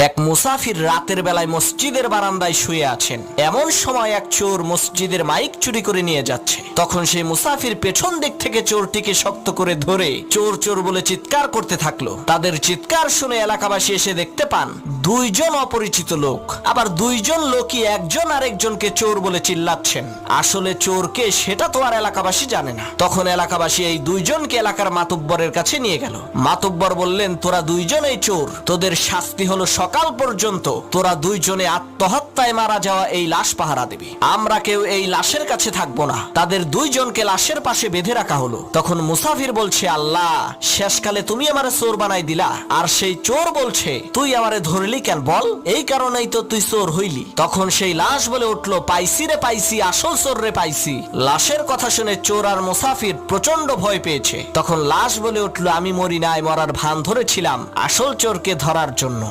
এক মুসাফির রাতের বেলায় মসজিদের বারান্দায় শুয়ে আছেন। এমন সময় এক চোর মসজিদের মাইক চুরি করে নিয়ে যাচ্ছে। তখন সেই মুসাফির পেছন দিক থেকে চোরটিকে শক্ত করে ধরে চোর চোর বলে চিৎকার করতে থাকলো। তাদের চিৎকার শুনে এলাকাবাসী এসে দেখতে পান দুইজন অপরিচিত লোক, আবার দুইজন লোকই একজন আরেকজনকে চোর বলে চিল্লাচ্ছেন। আসলে চোরকে সেটা তো আর এলাকাবাসী জানে না। তখন এলাকাবাসী এই দুইজনকে এলাকার মাতুব্বরের কাছে নিয়ে গেল। মাতুব্বর বললেন, তোরা দুইজনেই চোর, তোদের শাস্তি হলো সকাল পর্যন্ত তোরা দুইজনে আত্মহত্যায় মারা যাওয়া এই লাশ পাহারা দিবি। আমরা কেউ এই লাশের কাছে থাকবো না। তাদের দুইজনকে লাশের পাশে বেঁধে রাখা হলো। তখন মুসাফির বলছে, আল্লাহ, শেষকালে তুমি আমারে চোর বানাই দিলা। আর সেই চোর বলছে, তুই আমারে ধরলি কেন বল? এই কারণেই তো তুই চোর হইলি। তখন সেই লাশ বলে উঠলো, পাইছি রে পাইছি, আসল চোর রে পাইছি। লাশের কথা শুনে চোর আর মুসাফির প্রচন্ড ভয় পেয়েছে। তখন লাশ বলে উঠলো, আমি মরি নাই, মরার ভান ধরেছিলাম আসল চোরকে ধরার জন্য।